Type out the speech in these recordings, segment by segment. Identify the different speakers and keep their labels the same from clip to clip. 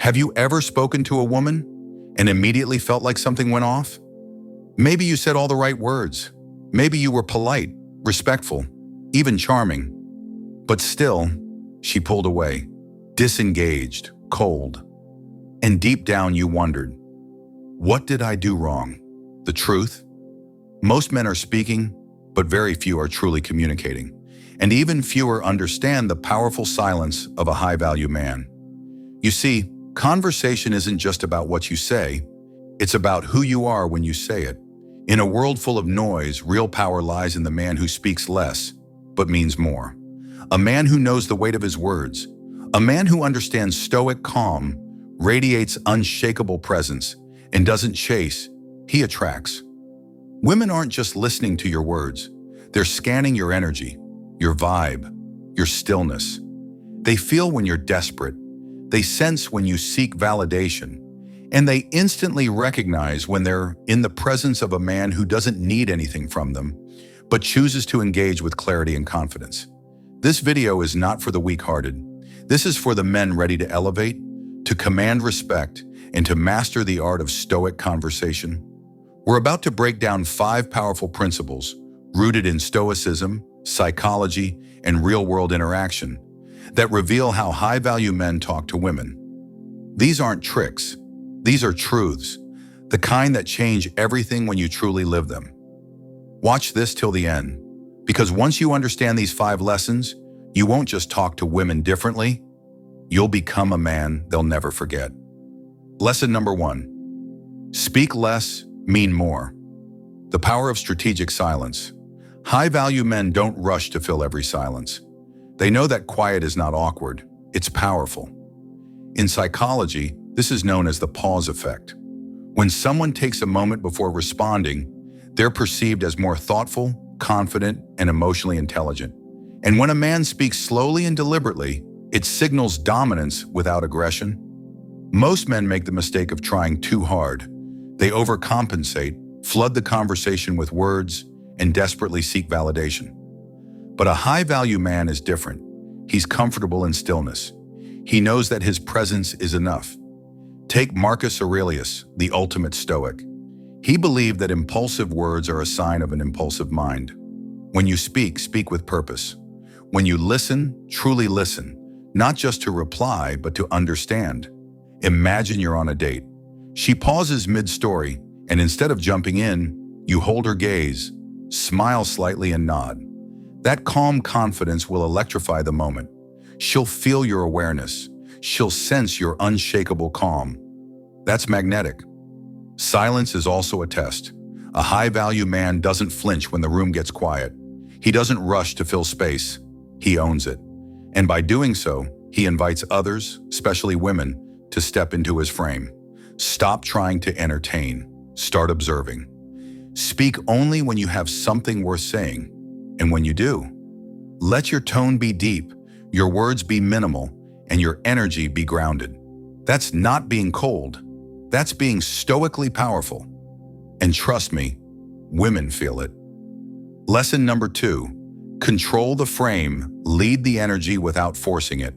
Speaker 1: Have you ever spoken to a woman and immediately felt like something went off? Maybe you said all the right words. Maybe you were polite, respectful, even charming. But still, she pulled away, disengaged, cold. And deep down you wondered, what did I do wrong? The truth? Most men are speaking, but very few are truly communicating. And even fewer understand the powerful silence of a high-value man. You see, conversation isn't just about what you say, it's about who you are when you say it. In a world full of noise, real power lies in the man who speaks less, but means more. A man who knows the weight of his words. A man who understands stoic calm, radiates unshakable presence, and doesn't chase, he attracts. Women aren't just listening to your words, they're scanning your energy, your vibe, your stillness. They feel when you're desperate, they sense when you seek validation, and they instantly recognize when they're in the presence of a man who doesn't need anything from them, but chooses to engage with clarity and confidence. This video is not for the weak-hearted. This is for the men ready to elevate, to command respect, and to master the art of stoic conversation. We're about to break down 5 powerful principles rooted in Stoicism, psychology, and real-world interaction that reveal how high-value men talk to women. These aren't tricks. These are truths, the kind that change everything when you truly live them. Watch this till the end, because once you understand these 5 lessons, you won't just talk to women differently, you'll become a man they'll never forget. Lesson number 1. Speak less, mean more. The power of strategic silence. High-value men don't rush to fill every silence. They know that quiet is not awkward, it's powerful. In psychology, this is known as the pause effect. When someone takes a moment before responding, they're perceived as more thoughtful, confident, and emotionally intelligent. And when a man speaks slowly and deliberately, it signals dominance without aggression. Most men make the mistake of trying too hard. They overcompensate, flood the conversation with words, and desperately seek validation. But a high-value man is different. He's comfortable in stillness. He knows that his presence is enough. Take Marcus Aurelius, the ultimate Stoic. He believed that impulsive words are a sign of an impulsive mind. When you speak, speak with purpose. When you listen, truly listen, not just to reply, but to understand. Imagine you're on a date. She pauses mid-story, and instead of jumping in, you hold her gaze, smile slightly and nod. That calm confidence will electrify the moment. She'll feel your awareness. She'll sense your unshakable calm. That's magnetic. Silence is also a test. A high-value man doesn't flinch when the room gets quiet. He doesn't rush to fill space. He owns it. And by doing so, he invites others, especially women, to step into his frame. Stop trying to entertain. Start observing. Speak only when you have something worth saying. And when you do, let your tone be deep, your words be minimal, and your energy be grounded. That's not being cold. That's being stoically powerful. And trust me, women feel it. Lesson number 2, control the frame, lead the energy without forcing it.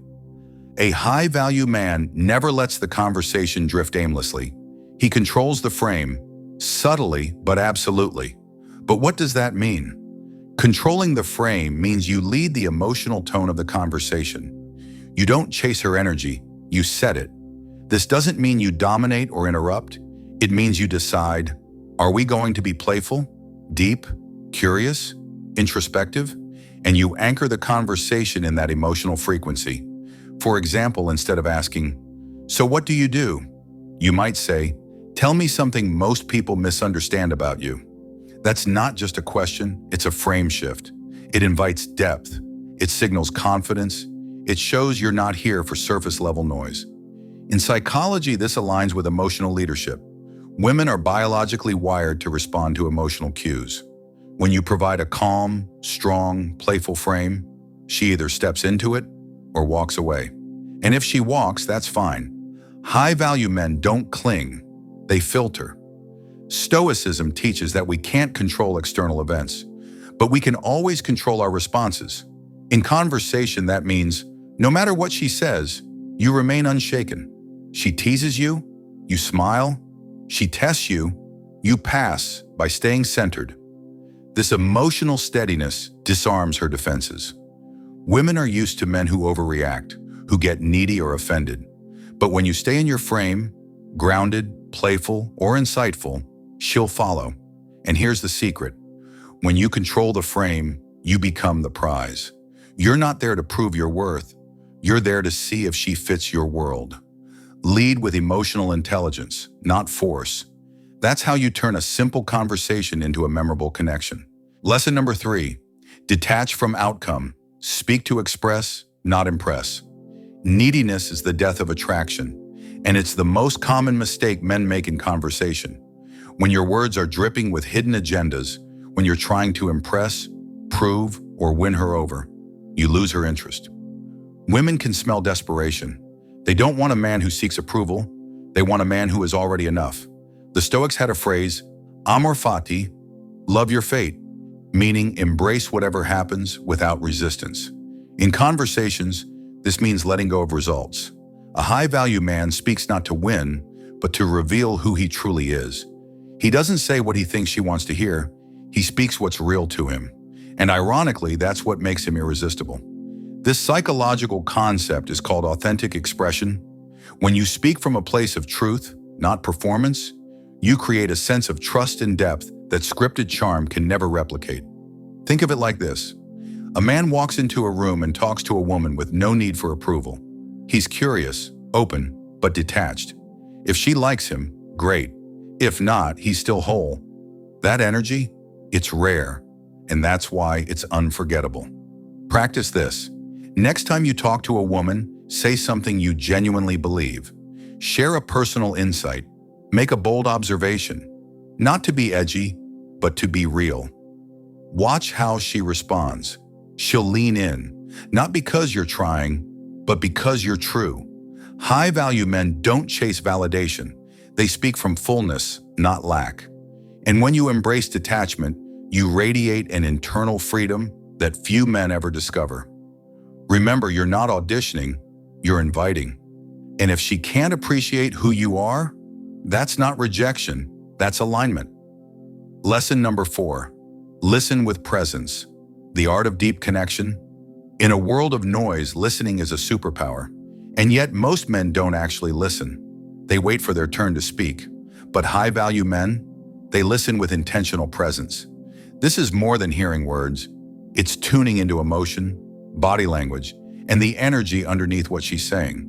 Speaker 1: A high-value man never lets the conversation drift aimlessly. He controls the frame, subtly but absolutely. But what does that mean? Controlling the frame means you lead the emotional tone of the conversation. You don't chase her energy, you set it. This doesn't mean you dominate or interrupt. It means you decide, are we going to be playful, deep, curious, introspective? And you anchor the conversation in that emotional frequency. For example, instead of asking, so what do you do? You might say, tell me something most people misunderstand about you. That's not just a question, it's a frame shift. It invites depth. It signals confidence. It shows you're not here for surface-level noise. In psychology, this aligns with emotional leadership. Women are biologically wired to respond to emotional cues. When you provide a calm, strong, playful frame, she either steps into it or walks away. And if she walks, that's fine. High-value men don't cling, they filter. Stoicism teaches that we can't control external events, but we can always control our responses. In conversation, that means, no matter what she says, you remain unshaken. She teases you, you smile. She tests you, you pass by staying centered. This emotional steadiness disarms her defenses. Women are used to men who overreact, who get needy or offended. But when you stay in your frame, grounded, playful, or insightful, she'll follow. And here's the secret. When you control the frame, you become the prize. You're not there to prove your worth. You're there to see if she fits your world. Lead with emotional intelligence, not force. That's how you turn a simple conversation into a memorable connection. Lesson number 3, detach from outcome. Speak to express, not impress. Neediness is the death of attraction, and it's the most common mistake men make in conversation. When your words are dripping with hidden agendas, when you're trying to impress, prove, or win her over, you lose her interest. Women can smell desperation. They don't want a man who seeks approval. They want a man who is already enough. The Stoics had a phrase, amor fati, love your fate, meaning embrace whatever happens without resistance. In conversations, this means letting go of results. A high-value man speaks not to win, but to reveal who he truly is. He doesn't say what he thinks she wants to hear. He speaks what's real to him. And ironically, that's what makes him irresistible. This psychological concept is called authentic expression. When you speak from a place of truth, not performance, you create a sense of trust and depth that scripted charm can never replicate. Think of it like this. A man walks into a room and talks to a woman with no need for approval. He's curious, open, but detached. If she likes him, great. If not, he's still whole. That energy, it's rare, and that's why it's unforgettable. Practice this. Next time you talk to a woman, say something you genuinely believe. Share a personal insight. Make a bold observation. Not to be edgy, but to be real. Watch how she responds. She'll lean in, not because you're trying, but because you're true. High-value men don't chase validation. They speak from fullness, not lack. And when you embrace detachment, you radiate an internal freedom that few men ever discover. Remember, you're not auditioning, you're inviting. And if she can't appreciate who you are, that's not rejection, that's alignment. Lesson number 4, listen with presence. The art of deep connection. In a world of noise, listening is a superpower. And yet most men don't actually listen. They wait for their turn to speak. But high-value men, they listen with intentional presence. This is more than hearing words. It's tuning into emotion, body language, and the energy underneath what she's saying.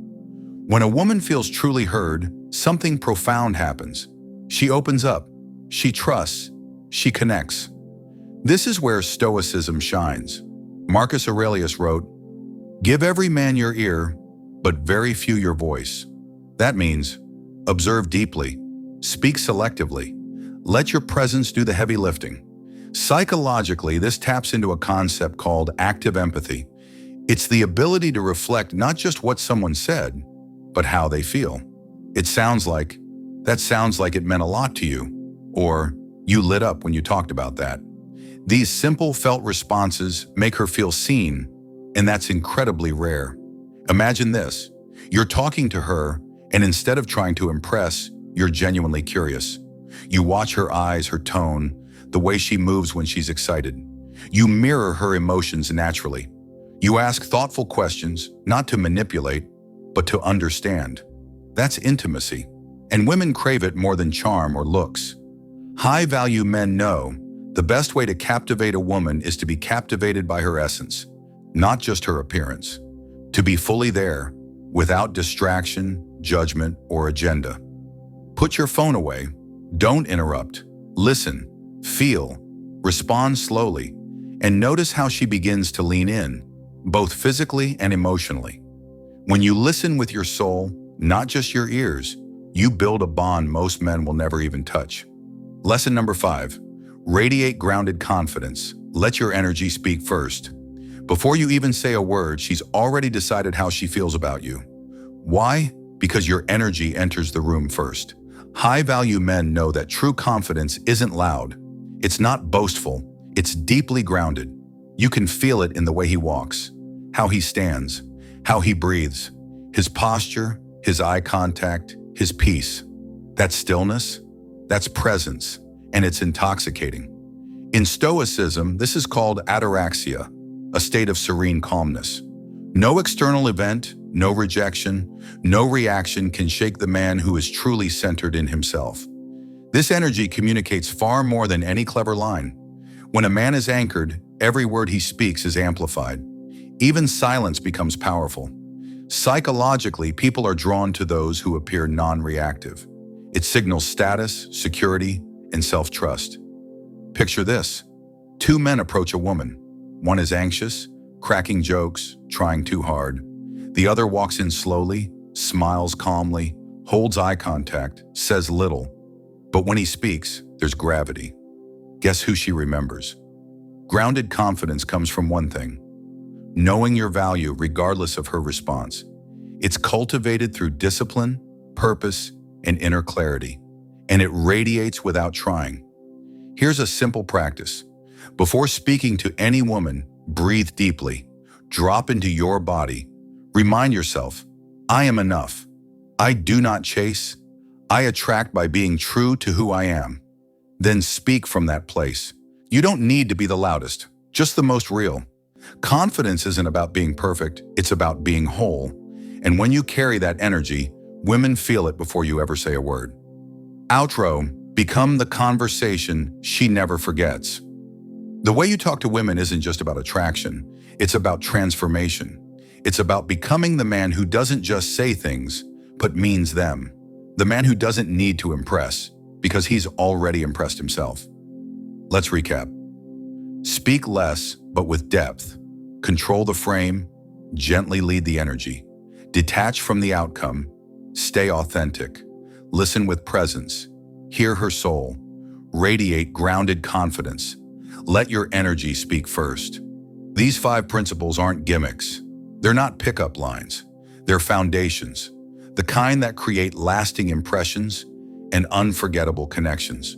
Speaker 1: When a woman feels truly heard, something profound happens. She opens up, she trusts, she connects. This is where Stoicism shines. Marcus Aurelius wrote, "Give every man your ear, but very few your voice." That means, observe deeply, speak selectively, let your presence do the heavy lifting. Psychologically, this taps into a concept called active empathy. It's the ability to reflect not just what someone said, but how they feel. That sounds like it meant a lot to you, or you lit up when you talked about that. These simple felt responses make her feel seen, and that's incredibly rare. Imagine this. You're talking to her, and instead of trying to impress, you're genuinely curious. You watch her eyes, her tone, the way she moves when she's excited. You mirror her emotions naturally. You ask thoughtful questions, not to manipulate, but to understand. That's intimacy, and women crave it more than charm or looks. High-value men know the best way to captivate a woman is to be captivated by her essence, not just her appearance. To be fully there, without distraction, judgment, or agenda. Put your phone away. Don't interrupt. Listen, feel, respond slowly, and notice how she begins to lean in, both physically and emotionally. When you listen with your soul, not just your ears, you build a bond most men will never even touch. Lesson number 5, radiate grounded confidence. Let your energy speak first. Before you even say a word, she's already decided how she feels about you. Why? Because your energy enters the room first. High-value men know that true confidence isn't loud. It's not boastful. It's deeply grounded. You can feel it in the way he walks, how he stands, how he breathes, his posture, his eye contact, his peace. That stillness, that's presence, and it's intoxicating. In Stoicism, this is called ataraxia, a state of serene calmness. No external event, no rejection, no reaction can shake the man who is truly centered in himself. This energy communicates far more than any clever line. When a man is anchored, every word he speaks is amplified. Even silence becomes powerful. Psychologically, people are drawn to those who appear non-reactive. It signals status, security, and self-trust. Picture this. Two men approach a woman. One is anxious, cracking jokes, trying too hard. The other walks in slowly, smiles calmly, holds eye contact, says little. But when he speaks, there's gravity. Guess who she remembers? Grounded confidence comes from one thing: knowing your value regardless of her response. It's cultivated through discipline, purpose, and inner clarity, and it radiates without trying. Here's a simple practice. Before speaking to any woman, breathe deeply, drop into your body. Remind yourself, I am enough. I do not chase. I attract by being true to who I am. Then speak from that place. You don't need to be the loudest, just the most real. Confidence isn't about being perfect, it's about being whole. And when you carry that energy, women feel it before you ever say a word. Outro, become the conversation she never forgets. The way you talk to women isn't just about attraction, it's about transformation. It's about becoming the man who doesn't just say things, but means them. The man who doesn't need to impress, because he's already impressed himself. Let's recap. Speak less, but with depth. Control the frame, gently lead the energy. Detach from the outcome, stay authentic. Listen with presence, hear her soul. Radiate grounded confidence. Let your energy speak first. These 5 principles aren't gimmicks. They're not pickup lines. They're foundations, the kind that create lasting impressions and unforgettable connections.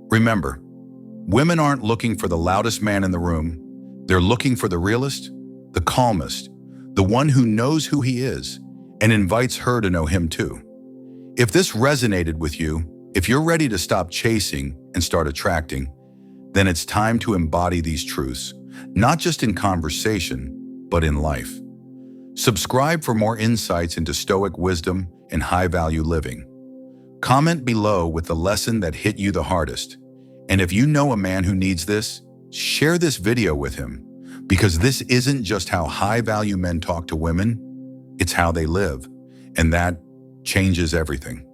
Speaker 1: Remember, women aren't looking for the loudest man in the room. They're looking for the realest, the calmest, the one who knows who he is and invites her to know him too. If this resonated with you, if you're ready to stop chasing and start attracting, then it's time to embody these truths, not just in conversation, but in life. Subscribe for more insights into Stoic wisdom and high-value living. Comment below with the lesson that hit you the hardest. And if you know a man who needs this, share this video with him, because this isn't just how high-value men talk to women, it's how they live, and that changes everything.